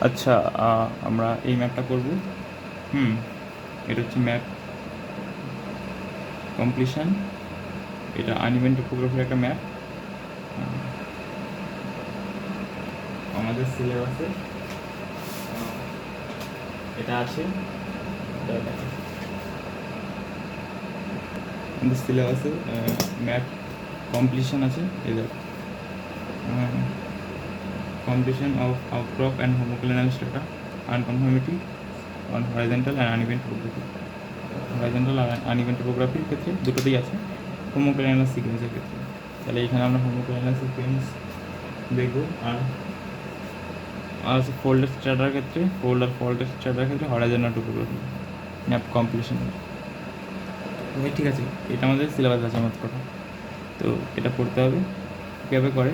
আচ্ছা, আমরা এই ম্যাপটা করব। হুম এটা হচ্ছে ম্যাপ কমপ্লিশন। এটা আনইভেন টোপোগ্রাফির একটা ম্যাপ। আমাদের সিলেবাসে এটা আছে। আমাদের সিলেবাসে ম্যাপ কমপ্লিশন আছে। এদের completion of outcrop and homoclonal strata, unconformity on horizontal and uneven topography. Horizontal আর আনইভেন টোপোগ্রাফির ক্ষেত্রে দুটোতেই আছে, হোমোক্লোনাল সিকোয়েন্সের ক্ষেত্রে। তাহলে এখানে আমরা হোমোক্লোনাল সিকোয়েন্স দেখব। আর আছে ফোল্ডেড স্ট্রাটার ক্ষেত্রে, ফোল্ডেড স্ট্রাটার ক্ষেত্রে হরাইজন্টাল টোপোগ্রাফি ম্যাপ কমপ্লিশন। ঠিক আছে, এটা আমাদের সিলেবাস আছে আমার কথা। তো এটা পড়তে হবে। কীভাবে করে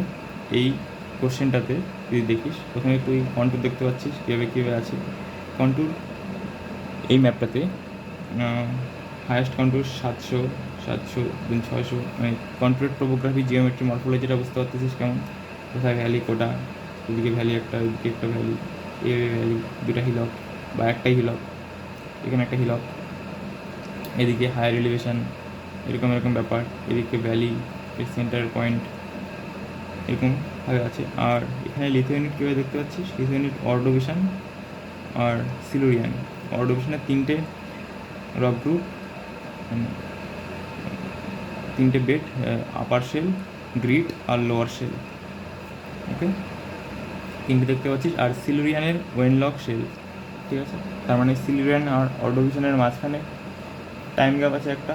এই কোশ্চেনটাতে যদি দেখিস, প্রথমে তুই কন্টুর দেখতে পাচ্ছিস কীভাবে আছে কন্টুর। এই ম্যাপটাতে হায়েস্ট কন্টুর 700, 600, মানে কন্টুরের টোপোগ্রাফি, জিওমেট্রি, মরফোলজিটা বুঝতে পারতেছিস কেমন, কোথায় ভ্যালি, কোটা, এদিকে ভ্যালি একটা, ওইদিকে একটা ভ্যালি, এ ভ্যালি, দুটা হিলক বা একটাই হিলক, এখানে একটা হিলক, এদিকে হায়ার এলিভেশন, এরকম ব্যাপার, এদিকে ভ্যালি, এর সেন্টার পয়েন্ট, এরকমভাবে আছে। আর এখানে লিথিওনিট কীভাবে দেখতে পাচ্ছিস, লিথিওনিট অর্ডোভিশন আর সিলুরিয়ান। অর্ডোভিশনের 3টে রক গ্রুপ, 3টে বেড, আপার শেল, গ্রিট আর লোয়ার শেল। ওকে, 3টে দেখতে পাচ্ছিস। আর সিলুরিয়ানের ওয়েনলক শেল। ঠিক আছে, তার মানে সিলুরিয়ান আর অর্ডোভিশনের মাঝখানে টাইম গ্যাপ আছে একটা,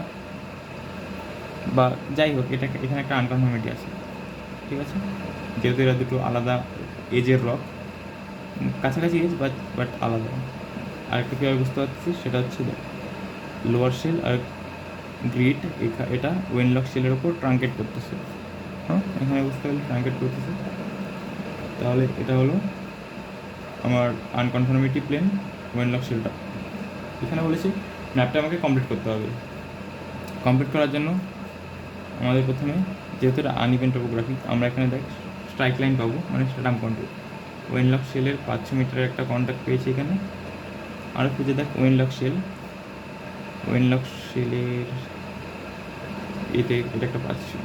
বা যাই হোক, এখানে একটা আনকনফার্মিটি আছে। ঠিক আছে, যেহেতু এরা দুটো আলাদা এজের রক, কাছাকাছি এজ বাট আলাদা। আরেকটা কীভাবে বুঝতে পারছিস সেটা হচ্ছে লোয়ার শেল আর গ্রিট, এটা ওয়েনলক শেলের ওপর ট্রাঙ্কেট করতেছে। হ্যাঁ, এখানে বুঝতে পারলে ট্রাঙ্কেট করতেছে। তাহলে এটা হলো আমার আনকনফার্মিটি প্লেন, ওয়েনলক শেলটা। এখানে বলেছি ম্যাপটা আমাকে কমপ্লিট করতে হবে। কমপ্লিট করার জন্য আমাদের প্রথমে, যেহেতু এটা আনইভেন টোপোগ্রাফি, আমরা এখানে দেখ স্ট্রাইক লাইন পাবো, মানে স্ট্যাটাম কন্ট্রোল। ওয়েনলক শেলের 500 মিটারের একটা কন্ট্যাক্ট পেয়েছি এখানে। আরও খুঁজে দেখ ওয়েনলক শেলের এটা একটা 500,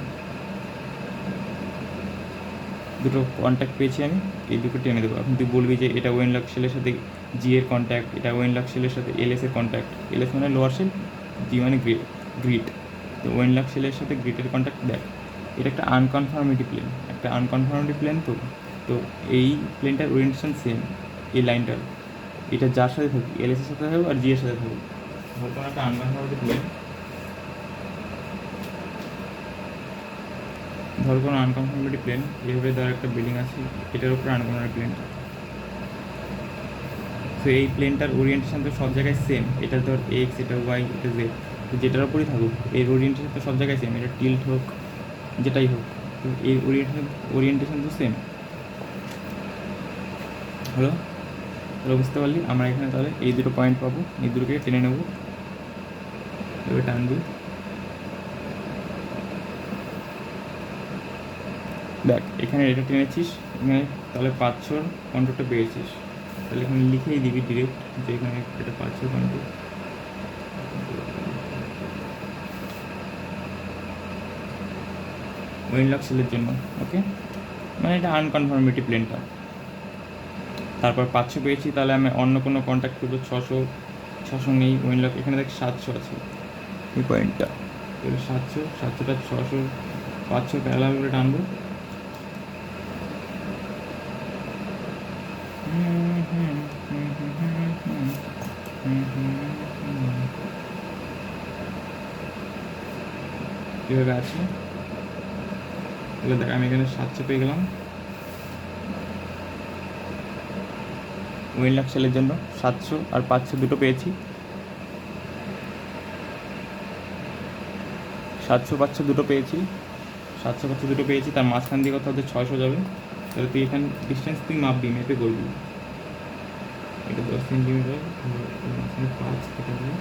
দুটো কন্ট্যাক্ট পেয়েছি আমি, এই দুটো টেনে দেবো। এখন তুই বলবি যে এটা ওয়েনলক শেলের সাথে জি এর কন্ট্যাক্ট, এটা ওয়েনলক শেলের সাথে এলএস এর কন্ট্যাক্ট। এলএস মানে লোয়ার শেল, জি মানে গ্রিট। তো ওয়েনলক শেলের সাথে গ্রিটের কন্ট্যাক্ট দেখ। এটা একটা আনকনফার্মিটি প্লেন। তো এই প্লেনটার ওরিয়েন্টেশন সেম, এই লাইনটার, এটা যার সাথে থাকবে, এলএস এর সাথে থাকবে আর জি এর সাথে থাকবে। ধর একটা আনকনফার্মিটি প্লেন, ধর কোনো আনকনফার্মিটি প্লেন, এভাবে ধর একটা বিল্ডিং আছে, এটার উপরে আনকনফার্মিটি প্লেনটা। তো এই প্লেনটার ওরিয়েন্টেশন তো সব জায়গায় সেম। এটা ধর এক্স, এটা ওয়াই, এটা জেড, তো যেটার উপরই থাকুক এর ওরিয়েন্টেশন তো সব জায়গায় সেম। এটা টিল্ট হোক, যেটাই হোক, তো এই ওরিয়েন্টেশন তো সেম। হলো, তাহলে বুঝতে পারলি। আমরা এখানে তাহলে এই দুটো পয়েন্ট পাবো, এই দুটোকে টেনে নেবো, এবার টানবি। দেখ এখানে এটা টেনেছিস, এখানে তাহলে 500 কন্ট্রোলটা পেয়েছিস। তাহলে এখানে লিখেই দিবি ডিরেক্ট যে এখানে এটা 500 কন্ট্রোল। ওয়েনলক শেলের জন্য, ওকে, মানে এটা আনকনফার্মিটি প্লেনটা। তারপর 500 পেয়েছি, তাহলে আমি অন্য কোনো কন্ট্যাক্ট করবো। 600 নেই, ওয়েনলক এখানে দেখ 700 আছে এই পয়েন্টটা। তাহলে 700টা 600, 500 প্যারালাল করে টানবো। কীভাবে আছে তাহলে দেখ, আমি এখানে 700 পেয়ে গেলাম ওয়েনলক শেলের জন্য। 700 আর 500 দুটো পেয়েছি, 700 500 দুটো পেয়েছি, 700 500 দুটো পেয়েছি। তার মাঝখান দিয়ে কোথাও 600 যাবে। তাহলে তুই এখানে ডিস্টেন্স তুই মাপবি, মেপে করবি। এটা 10 সেন্টিমিটার, মাঝখানে 5 কেটে হবে।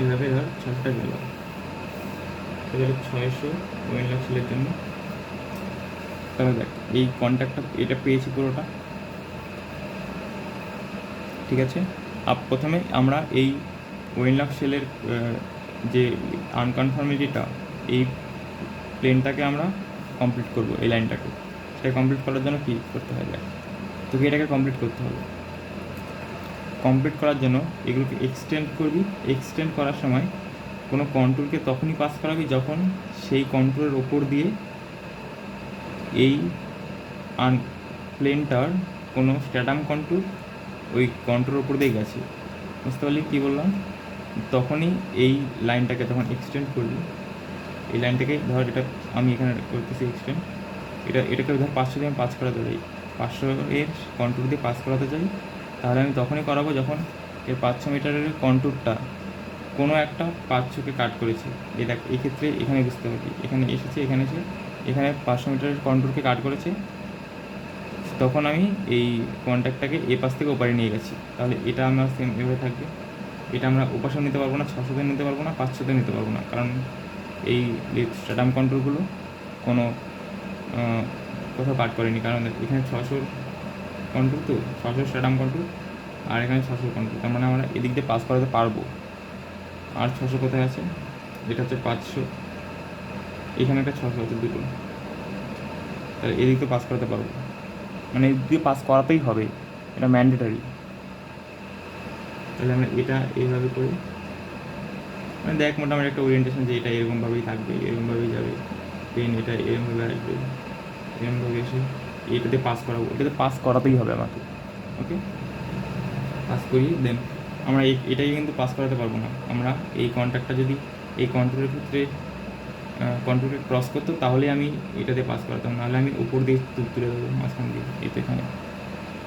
এভাবে ধর 600টা গেল, তাহলে 600 ওয়েনলক সেলের জন্য। তাহলে দেখ এই কন্ট্যাক্টটা এটা পেয়েছি পুরোটা, ঠিক আছে। প্রথমে আমরা এই ওয়েনলক সেলের যে আনকনফার্মিটিটা, এই প্লেনটাকে আমরা কমপ্লিট করব, এই লাইনটাকে। সেটা কমপ্লিট করার জন্য কী করতে হবে, দেখ তোকে এটাকে কমপ্লিট করতে হবে। কমপ্লিট করার জন্য এগুলোকে এক্সটেন্ড করবি। এক্সটেন্ড করার সময় কোনো কন্ট্রোলকে তখনই পাস করাবি যখন সেই কন্ট্রোলের ওপর দিয়ে এই প্লেনটার কোনো স্ট্যাটাম কন্ট্রোল ওই কন্ট্রোলের ওপর দিয়ে গেছে। বুঝতে পারলি কী বললাম? তখনই এই লাইনটাকে যখন এক্সটেন্ড করবি, এই লাইনটাকে ধর, এটা আমি এখানে করতেছি এক্সটেন্ড, এটাকে ধর 500 দিয়ে আমি পাস করাতে চাই, 500 এর কন্ট্রোল দিয়ে পাস করাতে চাই, তাহলে আমি তখনই করাবো যখন এর 500 মিটারের কন্ট্রোলটা কোনো একটা 500কে কাট করেছে। এই দেখ, এই ক্ষেত্রে এখানে বুঝতে পারবি, এখানে এসেছে, এখানে এসে এখানে 500 মিটারের কন্ট্রোলকে কাট করেছে, তখন আমি এই কন্ট্যাক্টটাকে এ পাশ থেকে ওপারে নিয়ে গেছি। তাহলে এটা আমার সেম এভাবে থাকবে। এটা আমরা ওপাশেও নিতে পারবো না, 600তে নিতে পারবো না, 500তে নিতে পারবো না, কারণ এই স্ট্যাটাম কন্ট্রোলগুলো কোনো কোথাও কাট করেনি, কারণ এখানে 600 কন্ট্রোল, তো 600 স্ট্যাটাম কন্ট্রোল, আর এখানে 600 কন্ট্রোল, তার মানে আমরা এদিক দিয়ে পাস করাতে পারবো। আর 600 কোথায় আছে? এটা হচ্ছে 500, এখানে একটা 600 আছে, দুটো, তাহলে এদিক দিয়ে পাস করাতে পারবো, মানে এদিক দিয়ে পাস করাতেই হবে, এটা ম্যান্ডেটারি। তাহলে আমরা এটা এইভাবে করি, মানে দেখ মোটামুটি একটা ওরিয়েন্টেশন যে এটা এরকমভাবেই থাকবে, এরকমভাবেই যাবে পেন, এটা এরকমভাবে আসবে, এরকমভাবে এসে এটাতে পাস করাবো, এটাতে পাস করাতেই হবে আমাকে। ওকে, পাস করি, দেন আমরা এটাই কিন্তু পাস করাতে পারবো না। আমরা এই কন্ট্যাক্টটা যদি এই কন্ট্রোলের ক্ষেত্রে কন্ট্রোলকে ক্রস করতো, তাহলে আমি এটাতে পাস করাতাম, নাহলে আমি উপর দিয়ে তুলে দেবো মাঝখান দিয়ে। এতে এখানে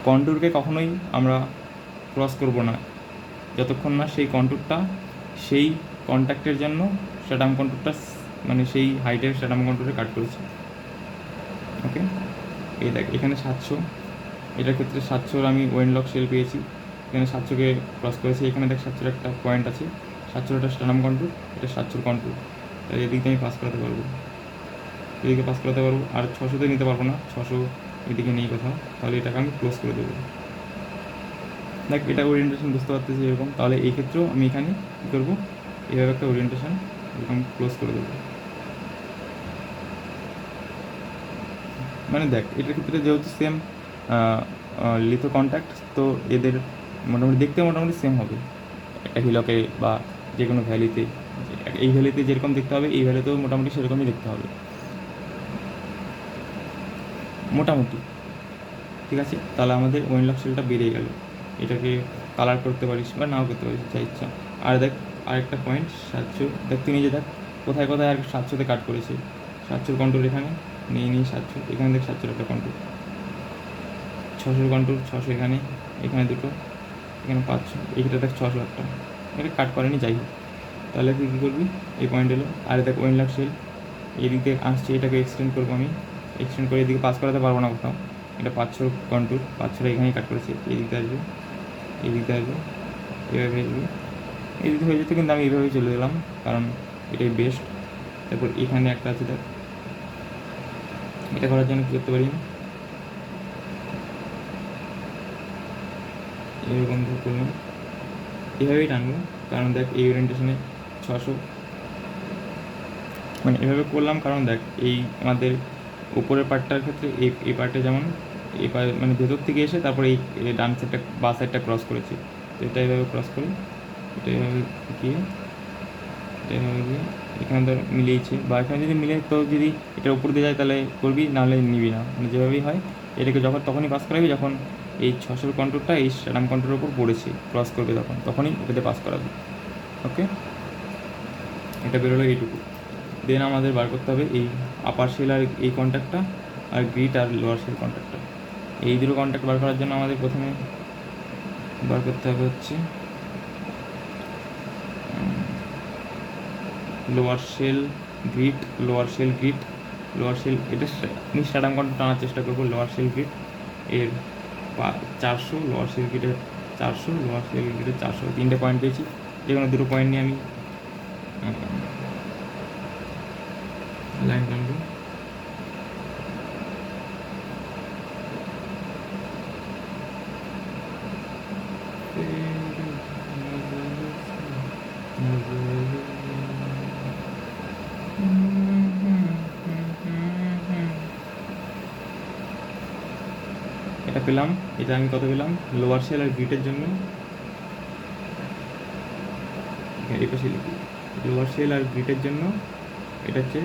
কন্ট্রোলকে কখনোই আমরা ক্রস করব না যতক্ষণ না সেই কন্ট্রোলটা সেই কন্ট্যাক্টের জন্য স্ট্যাটাম কন্ট্রোলটা, মানে সেই হাইটের স্ট্যাটাম কন্ট্রোলে কাট করেছে। ওকে, এই দেখ এখানে 700, এটার ক্ষেত্রে 700 আমি ওয়েনলক সেল পেয়েছি, এখানে 700কে ক্রস করেছি, এখানে দেখ 700 একটা পয়েন্ট আছে, 700 একটা স্ট্যাটাম কন্ট্রোল, এটা 700 কন্ট্রোল, তাই এদিকে আমি পাস করাতে পারবো, এদিকে পাস করাতে পারবো। আর 600তে নিতে পারবো না, 600 এদিকে নেই কোথাও, তাহলে এটাকে আমি ক্লোজ করে দেবো। দেখ এটা ওরিয়েন্টেশন বুঝতে পারতেছি এরকম, তাহলে এই ক্ষেত্রেও আমি এখানে কী করবো, এভাবে একটা ওরিয়েন্টেশন এরকম ক্লোজ করে দেবো। মানে দেখ এটার ক্ষেত্রে যেহেতু সেম লিথো কন্ট্যাক্ট, তো এদের মোটামুটি দেখতে মোটামুটি সেম হবে একটা হিলকে বা যে কোনো ভ্যালিতে। এই ভ্যালিতে যেরকম দেখতে হবে এই ভ্যালিতেও মোটামুটি সেরকমই দেখতে হবে মোটামুটি, ঠিক আছে। তাহলে আমাদের ওয়েনলক সেলটা বেরিয়ে গেল, এটাকে কালার করতে পারিস বা নাও করতে পারিস যা ইচ্ছা। আর দেখ আরেকটা পয়েন্ট 700, দেখ তুই নিজে দেখ কোথায় কোথায় আর 700তে কাট করেছে। 700 কন্ট্রোল এখানে নিয়ে 700, এখানে দেখ 700 একটা কন্ট্রোল, 600 কন্ট্রোল, 600 এখানে, এখানে দুটো, এখানে 500, এইটা দেখ 600 একটা, এটা কাট করেনি, যাই হোক। তাহলে তুই কী করবি, এই পয়েন্ট এলো, আর দেখ ওয়েনলক সেল এদিক দিয়ে আসছে, এটাকে এক্সটেন্ড করবো আমি, এক্সটেন্ড করে এদিকে পাস করাতে পারবো না কোথাও, এটা 500 কন্ট্রোল, 500 এখানেই কাট করেছে, এদিকতে আসবে, এদিকতে আসবে, এভাবে আসবে, এদিকে হয়ে যেত, কিন্তু আমি এইভাবেই চলে গেলাম কারণ এটাই বেস্ট। তারপর এখানে একটা আছে, দেখ এটা করার জন্য কী করতে পারি, এরকম করলাম, এভাবেই টানবো, কারণ দেখ এই ওরিয়েন্টেশনে 600, মানে এভাবে করলাম কারণ দেখ এই আমাদের উপরের পার্টটার ক্ষেত্রে এই পার্টে যেমন এই মানে ভেতর থেকে এসে তারপরে এই ডান সাইডটা বা সাইডটা ক্রস করেছি, তো এটা এইভাবে ক্রস করি, এটা এইভাবে গিয়ে, এটা এইভাবে গিয়ে এখানে ধর মিলিয়েছে, বা এখানে যদি মিলে তো যদি এটার উপর দিয়ে যায় তাহলে করবি, নাহলে নিবি না, মানে যেভাবেই হয় এটাকে তখনই পাস করাবি যখন এই 600 কন্ট্রোলটা এই স্ট্যাটাম কন্ট্রোলের উপর পড়েছে, ক্রস করবে তখনই এটাতে পাস করাবি। ওকে, এটা বেরোলো এইটুকু। দেন আমাদের বার করতে হবে এই আপার সেল আর এই কন্ট্যাক্টটা, আর গ্রিট আর লোয়ার সেল কন্ট্যাক্টটা। এই দুটো কন্ট্যাক্ট বার করার জন্য আমাদের প্রথমে বার করতে হবে হচ্ছে lower cell grit, lower cell grit, lower cell, এটা আমি স্ট্যাটাম কন্ট্রোল টানার চেষ্টা করবো। লোয়ার সেল গ্রিট এর 400, লোয়ার সেল গ্রিটের 400, লোয়ার সেল গ্রিটের 400, তিনটে পয়েন্ট পেয়েছি, যে কোনো দুটো পয়েন্ট নিয়ে আমি লাইন টানবো, এটা পেলাম। এটা আমি কত পেলাম লোয়ার শেল আর গ্রিটের জন্য, এই পাশে লিখি লোয়ার শেল আর গ্রিটের জন্য এটা হচ্ছে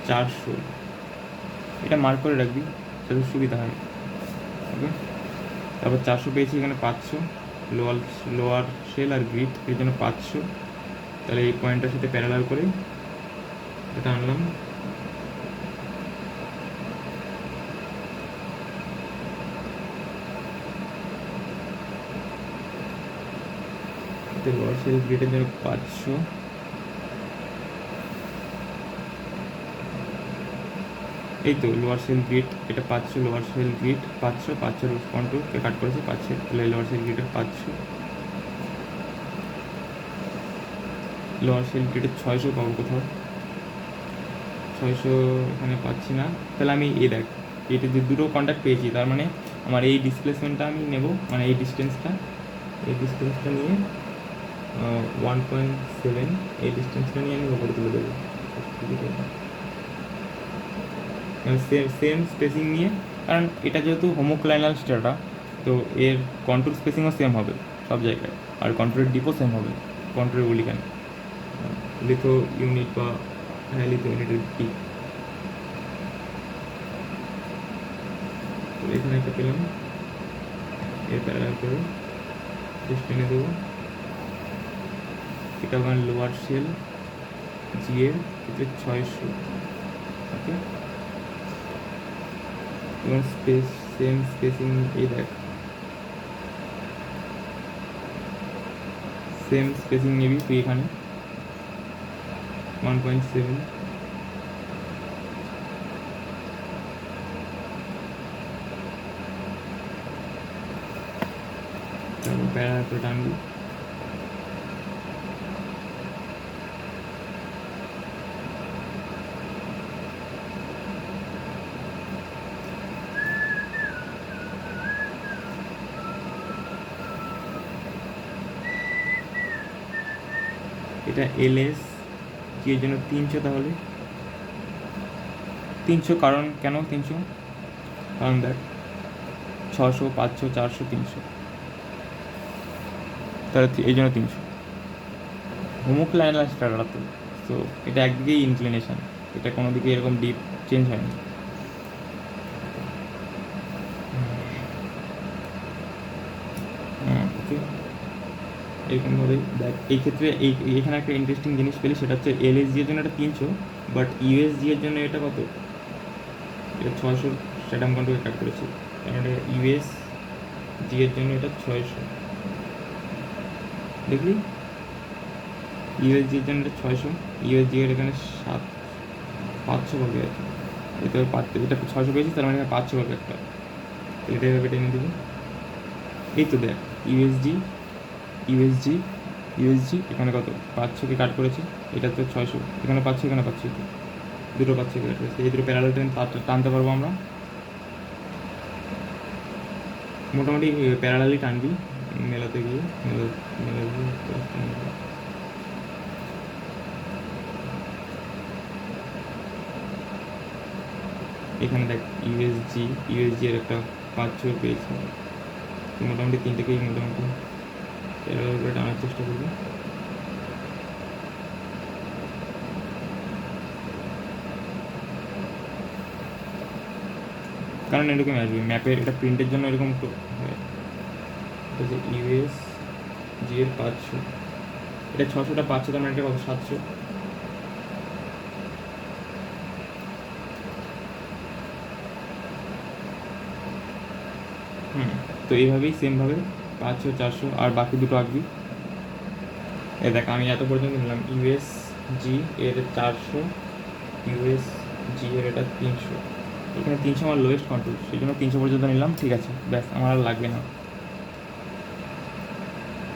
400। এটা মার্ক করে রাখবি যাতে সুবিধা হয়। ওকে, তারপর 400 পেয়েছি, এখানে 500 লোয়ার শেল আর গ্রিট এর জন্য 500। তাহলে এই পয়েন্টটার সাথে প্যারালাল করে এটা আনলাম। লোয়ার শেল গ্রিটের জন্য 500, এই তো লোয়ার সেল গ্রিড এটা 500, লোয়ার সেল গ্রিড 500, 500 কন্ট্রোলকে কাট করেছে 500, তাহলে লোয়ার সেল গ্রিডের 500, লোয়ার সেল গ্রিডের 600 পাবো কোথাও, 600 এখানে পাচ্ছি না। তাহলে আমি এই দেখ এটা যে দুটো কন্ট্যাক্ট পেয়েছি, তার মানে আমার এই ডিসপ্লেসমেন্টটা আমি নেব, মানে এই ডিস্টেন্সটা নিয়ে 1.7 এই ডিস্টেন্সটা নিয়ে আমি ওপরে তুলে দেবো। সেম স্পেসিং নিয়ে, কারণ এটা যেহেতু হোমোক্লাইনাল স্ট্রাটা, তো এর কন্ট্রোল স্পেসিংও সেম হবে সব জায়গায়, আর কন্ট্রোলের ডিপও সেম হবে। কন্ট্রোলের বলি কেন, লিথো ইউনিট বা লিথো ইউনিটের ডিপ। তো এখানে একটা পেলাম, এর প্যারালাল করে টেনে দেবো। এটা আমার লোয়ার শেল জি এর ক্ষেত্রে 600। ওকে, এবং সেম স্পেসিং এই দেখ, সেম স্পেসিং নিবি তুই এখানে 1.7। তারপর প্যারালাল করে টানবি। এটা এলএস জি এর জন্য 300, তাহলে 300 কারণ কেন 300, কারণ দেখ 600, 500, 400, 300, তাহলে এই জন্য 300। হোমোক্লাইনাল স্টারটা তো এটা একদিকেই ইনক্লিনেশন, এটা কোনো দিকে এরকম ডিপ চেঞ্জ হয়নি। ওকে, এরকমভাবেই দেখ এই ক্ষেত্রে এখানে একটা ইন্টারেস্টিং জিনিস পেলি, সেটা হচ্ছে এলএসজি এর জন্য এটা 300, বাট ইউএসজি এর জন্য এটা কত, এটা 600 স্ট্যাটাম কন্ট্রোল কাট করেছি, কারণ এটা ইউএসজি এর জন্য এটা 600। দেখলি ইউএসজি এর জন্য এটা 600, ইউএসজি এর এখানে 500 পাবে আর কি। এটা 600 পেয়েছি, তার মানে 500 পাবে একটা, এটা এভাবে টেনে দেবো। এই তো দেখ ইউএসজি এখানে কত 500কে কাট করেছি, এটা তো 600, এখানে 500, এখানে 500, দুটো 500কে কাট করেছি। এই দুটো প্যারালাল টানতে পারবো আমরা, মোটামুটি প্যারালালি টানবি মেলাতে গিয়ে এখানে দেখ ইউএসজি এর একটা 500 পেয়েছি, মোটামুটি তিনটেকেই মোটামুটি প্যারালাল করে টানার চেষ্টা করবো। কারণ এরকম আসবে ম্যাপের, এটা প্রিন্টের জন্য এরকম তো হয়। এটা ইউএসজি এর 500, এটা 600টা 500, তার মানে এটা কত 700। তো এইভাবেই সেমভাবে 500, 400 আর বাকি দুটো আঁকবি। এ দেখ আমি এত পর্যন্ত নিলাম ইউএসজি এর 400, ইউএসজি এর এটা 300, এখানে 300 আমার লোয়েস্ট কন্ট্রোল, সেই জন্য 300 পর্যন্ত নিলাম। ঠিক আছে, ব্যাস আমার আর লাগবে না।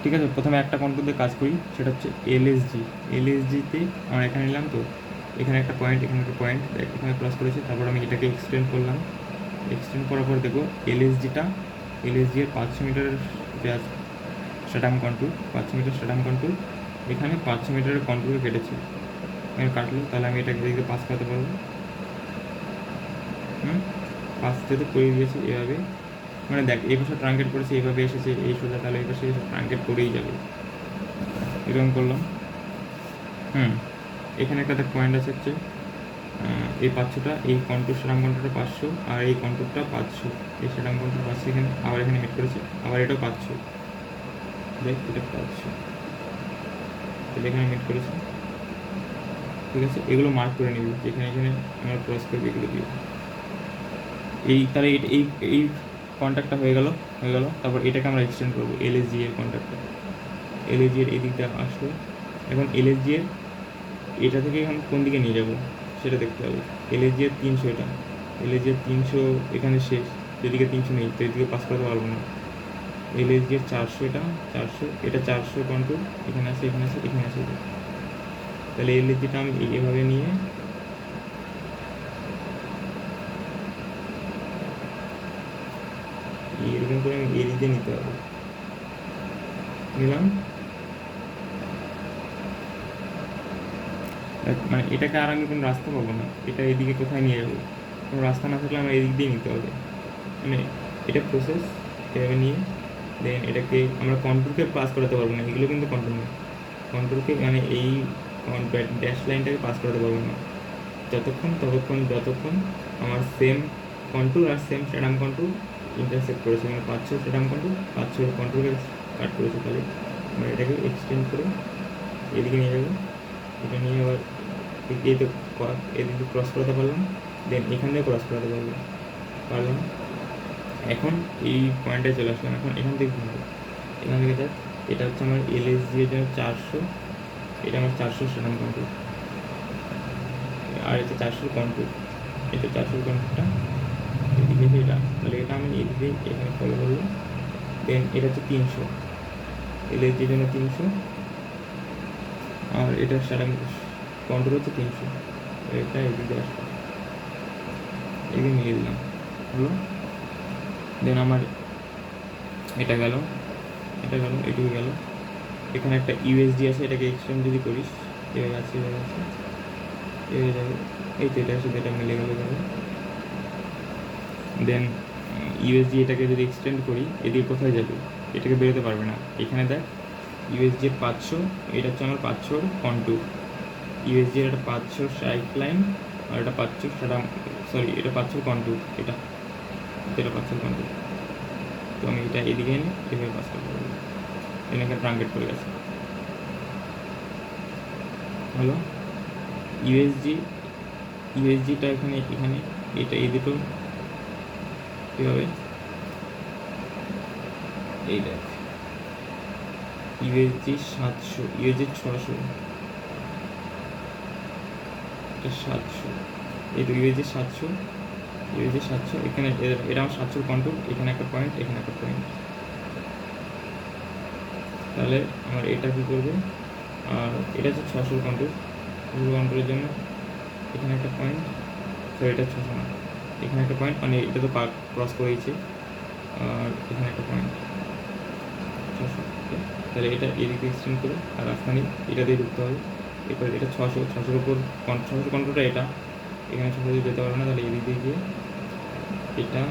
ঠিক আছে, প্রথমে একটা কন্ট্রোল দিয়ে কাজ করি, সেটা হচ্ছে এলএসজি। এলএসজিতে আমরা এখানে নিলাম, তো এখানে একটা পয়েন্ট, এখানে একটা পয়েন্ট, এখানে ক্রস করেছে, তারপর আমি এটাকে এক্সটেন্ড করলাম। এক্সটেন্ড করার পর দেখো এলএসজি এর 500 মিটারের যে আছে স্ট্যাটাম কন্ট্রোল, 500 মিটার স্ট্যাটাম কন্ট্রোল, এখানে 500 মিটারের কন্ট্রোলে কেটেছে। আমি কাটলো, তাহলে আমি এটাকে দিকে পাস করাতে পারবো। পাস যেহেতু করে দিয়েছি এভাবে, মানে দেখ এই পাশে ট্রাঙ্কেট করেছে, এইভাবে এসেছে এই সোজা, তাহলে এই পাশে এসে ট্রাঙ্কেট করেই যাবে। এরকম করলাম। এখানে একটা দেখ পয়েন্ট আছে হচ্ছে এই 500টা, এই কন্ট্রোল স্ট্যাটাম কন্ট্রোলটা 500, আর এই কন্ট্রোলটা 500, এই স্ট্যাটাম কন্ট্রোল 500, এখানে আবার এখানে মিট করেছে, আবার এটাও 500, দেখ এটা 500, তাহলে এখানে মিট করেছে। ঠিক আছে, এগুলো মার্ক করে নিবি, যেখানে এখানে আমরা ক্রস করবি এগুলো দিয়ে। এই তাহলে এই এই কন্ট্যাক্টটা হয়ে গেল। তারপর এটাকে আমরা এক্সটেন্ড করবো, এলএসজি এর কন্ট্যাক্টটা, এলএসজি এর এই দিকটা আসলো। এখন এলএসজি এর এটা থেকে এখন কোন দিকে নিয়ে যাব সেটা দেখতে হবে। এলএসজি এর 300, এটা এলএসজি এর 300 এখানে শেষ, যেদিকে 300 নেই তো এদিকে পাস করতে পারবো না। এলএসজি এর 400, এটা 400 কন্ট্রোল, এখানে আছে, এখানে আছে, এখানে আছে। তাহলে এলএসজিটা আমি এভাবে নিয়ে এরকম করে আমি এদিক দিয়ে নিতে হবে, নিলাম। মানে এটাকে আর আমি কোনো রাস্তা পাবো না, এটা এদিকে কোথায় নিয়ে যাবো, কোনো রাস্তা না থাকলে আমার এদিক দিয়ে নিতে হবে। মানে এটা প্রসেস এভাবে নিয়ে দেন এটাকে আমরা কন্ট্রোলকে পাস করাতে পারবো না, এগুলো কিন্তু কন্ট্রোল নেই। কন্ট্রোলকে মানে এই ড্যাশ লাইনটাকে পাস করাতে পারবো না যতক্ষণ আমার সেম কন্ট্রোল আর সেম স্ট্যাটাম কন্ট্রোল ইন্টারসেক্ট করেছে, মানে 500 স্ট্যাটাম কন্ট্রোল 500 কন্ট্রোলকে কাট করেছে। তাহলে আমরা এটাকে এক্সটেন্ড করে এদিকে নিয়ে যাবো, এটা নিয়ে আবার এই তো এদিকে ক্রস করাতে পারলাম, দেন এখান থেকে ক্রস করাতে পারলাম। এখন এই পয়েন্টে চলে আসলাম, এখন এখান থেকে দেখ এটা হচ্ছে আমার এলএসজি এর জন্য 400, এটা আমার 400 স্ট্যাটাম কন্ট্রোল, আর এটা 400 কন্ট্রোল, এটা 400 কন্ট্রোলটা এদিকে এটা, তাহলে এটা আমি এদিকে এখানে ফলো করলাম। দেন এটা হচ্ছে 300, এলএসজির জন্য 300, আর এটা স্ট্যাটাম কন্ট্রোল হচ্ছে 300, এটা এদিকে আসবে, এদিকে মিলিয়ে দিলাম, হলো। দেন আমার এটা গেল, এটুকু গেল। এখানে একটা ইউএসডি আছে, এটাকে এক্সটেন্ড যদি করিস এভাবে আছে, এভাবে যাবে, এই তো এটা সাথে এটা মিলে গেল। দেন ইউএসডি এটাকে যদি এক্সটেন্ড করি এদিকে কোথায় যাবে, এটাকে বেরোতে পারবে না। এখানে দেখ ইউএসডি 500, এটা হচ্ছে আমার 500 কন্ট্রোল, ইউএসডি এটা 500 স্ট্রাইক লাইন, আর এটা 500 স্ট্যাটাম, সরি এটা 500 কন্ট্রোল, এটা 500 কন্ট্রোল। তো আমি এটা এদিকে এনে এভাবে পাস করতে পারবো, এখানে ট্রাঙ্কেট করে গেছে। হলো ইউএসজিটা এখানে এটা এই দুটো কীভাবে, এই দেখ ইউএসজি 700, ইউএসজি 600, এটা 700, এই তো ইউএসজি 700, এখানে এটা আমার 700 কন্ট্রোল, এখানে একটা পয়েন্ট, এখানে একটা পয়েন্ট। তাহলে আমার এটা কী করবে, আর এটা হচ্ছে 600 কন্ট্রোলের জন্য এখানে একটা পয়েন্ট, তো এটা 600 না, এখানে একটা পয়েন্ট, মানে এটা তো ক্রস করেইছে, আর এখানে একটা পয়েন্ট 600। তাহলে এটা এদিকে এক্সটেন্ড করে, আর রাস্তা নেই, এটা দিয়ে ঢুকতে হবে। এরপর এটা 600-600-র উপর 600 কন্ট্রোলটা এটা, এখানে 600 দিয়ে যেতে পারবে না, তাহলে এদিক দিয়ে গিয়ে এটা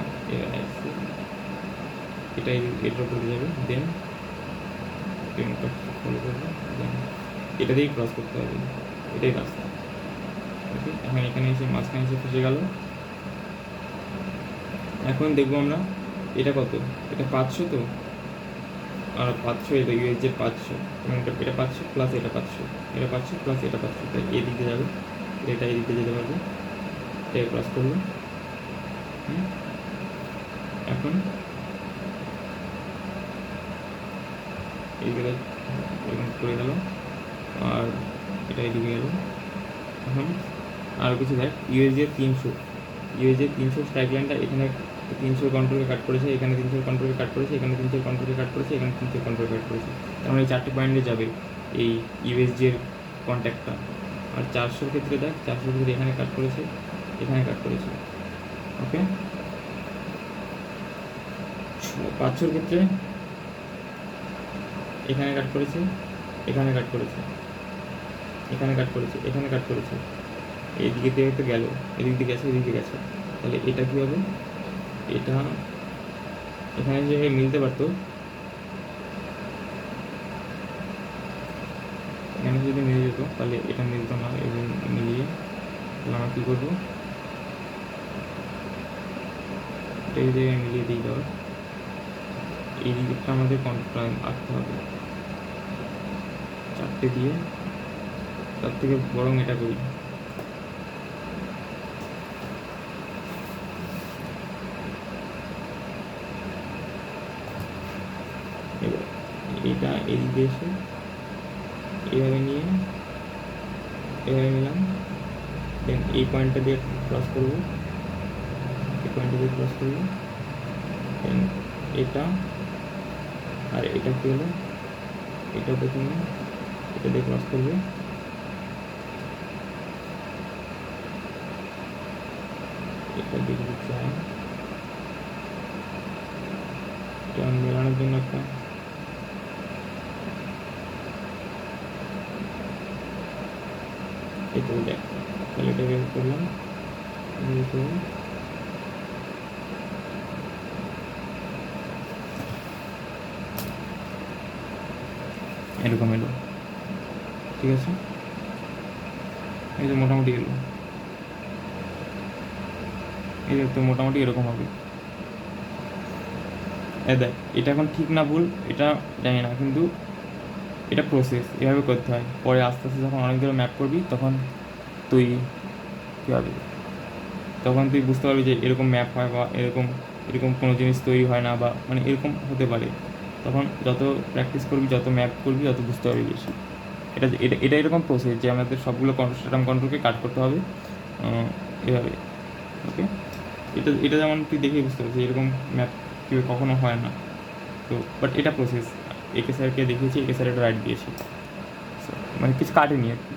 এটার উপর দিয়ে যাবে। দেন ফলো করবে, দেন এটা দিয়েই ক্রস করতে হবে, এটাই রাস্তা। ওকে, এখন এখানে এসে মাঝখানে এসে ফেসে গেল। এখন দেখবো আমরা এটা কত, এটা 500, তো আর 500, এটা ইউএসজের 500, এটা 500 প্লাস এটা 500, এটা 500 প্লাস এটা 500, তাই এদিকে যাবে, এটা এদিকে যেতে পারবে, এটা ক্রস করলো। এখন এইদিকে এরকম করে গেল, আর এটা এদিকে গেল। এখন আরও কিছু দেখ, ইউএসজের 300 স্ট্রাইক লাইনটা এখানে 300 কন্ট্রোলকে কাট করেছে, এখানে 300 কন্ট্রোলকে কাট করেছে, এখানে 300 কন্ট্রোলকে কাট করেছে, এখানে 300 কন্ট্রোলকে কাট করেছে। তার মানে এই 4টে পয়েন্টে যাবে এই ইউএসজি এর কন্ট্যাক্টটা। আর 400-র ক্ষেত্রে দেখ, 400-র ক্ষেত্রে এখানে কাট করেছে, এখানে কাট করেছে। ওকে, 500-র ক্ষেত্রে এখানে কাট করেছে, এখানে কাট করেছে, এখানে কাট করেছে, এখানে কাট করেছে, এইদিকে দিয়ে তো গেল, এদিক দিয়ে গেছে, এদিক দিয়ে গেছে। তাহলে এটা কী হবে? এটা এখানে যে মিলতে পারতো, এখানে যদি মিলে যেত তাহলে এটা মিলতো না। এবং মিলিয়ে তাহলে আমরা কী করবো? এটা যদি মিলিয়ে দিই ধর, এই দিকটা আমাদের কন্ট্রোল আঁকতে হবে 4টে দিয়ে। তার থেকে বরং এটা করি, এবার এটা এদিকে এসে এভাবে নিয়ে এভাবে নিলাম, দেন এই পয়েন্টটা দিয়ে ক্রস করবো, এই পয়েন্টটা দিয়ে ক্রস করবো, দেন এটা আর এটা কী হলো, এটা প্রথমে এটা দিয়ে ক্রস করবো, এটা দিকে যায়, এটা মেলানোর জন্য একটা এটা দেখ। তাহলে এটা বের করলাম, এরকম এলো। ঠিক আছে, এই যে মোটামুটি এলো, এই যে তো মোটামুটি এরকম হবে। দেখ এটা এখন ঠিক না ভুল এটা জানি না, কিন্তু এটা প্রসেস, এভাবে করতে হয়। পরে আস্তে আস্তে যখন অনেকগুলো ম্যাপ করবি তখন তুই কী হবে, তখন তুই বুঝতে পারবি যে এরকম ম্যাপ হয় বা এরকম এরকম কোনো জিনিস তৈরি হয় না, বা মানে এরকম হতে পারে। তখন যত প্র্যাকটিস করবি, যত ম্যাপ করবি, তত বুঝতে পারবি বেশি। এটা এটা এটা এরকম প্রসেস যে আমাদের সবগুলো স্ট্যাটাম কন্ট্রোলকে কাট করতে হবে এভাবে। ওকে, এটা এটা যেমন তুই দেখেই বুঝতে পারছিস এরকম ম্যাপ কেউ কখনো হয় না। তো বাট এটা প্রসেস, একে স্যারকে দেখিয়েছি, একে স্যার এটা রাইট দিয়েছি, মানে কিছু কাটেনি আর কি।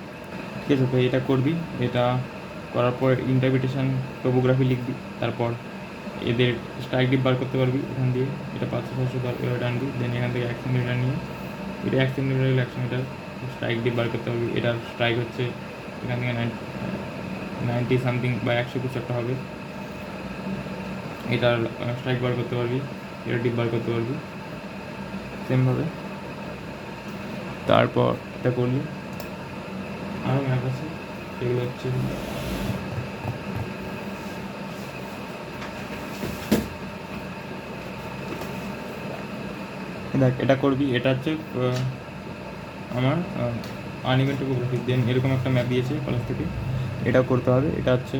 ঠিক আছে, তো এটা করবি, এটা করার পর ইন্টারপ্রিটেশন টোপোগ্রাফি লিখবি, তারপর এদের স্ট্রাইক ডিপ বার করতে পারবি এখান দিয়ে। এটা 500-600 টানবি, দেন এখান থেকে 100 মিটার নিয়ে, এটা 100 মিটার হলে 100 মিটার স্ট্রাইক ডিপ বার করতে পারবি। এটার স্ট্রাইক হচ্ছে এখান থেকে 90 সামথিং বা 100 কিছু একটা হবে। এটার স্ট্রাইক বার করতে পারবি, এটা ডিপ বার করতে পারবি সেমভাবে। তারপর এটা করলি, আরও ম্যাপ আছে, সেগুলো হচ্ছে দেখ এটা করবি। এটা হচ্ছে আমার আনইভেন টোপোগ্রাফি। দেন এরকম একটা ম্যাপ দিয়েছে কলেজ থেকে, এটাও করতে হবে। এটা হচ্ছে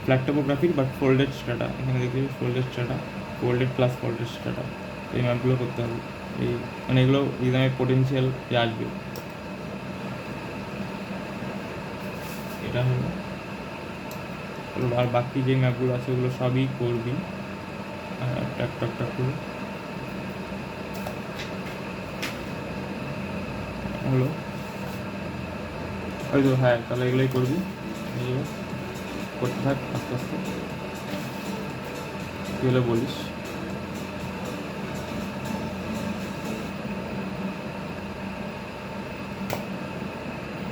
flat topography but folded strata, এখানে দেখবি folded strata, folded plus folded strata, এই ম্যাপগুলো করতে হবে। এই মানে এগুলো এক্সামে পোটেন্সিয়াল আসবে। এটা হলো, আর বাকি যে ম্যাপগুলো আছে ওগুলো সবই করবি ট্যাক ট্যাক ট্যাক করে। হলো ওই তো, হ্যাঁ, তাহলে এগুলোই করবি, করতে থাক আস্তে আস্তে, তুই হলে বলিস।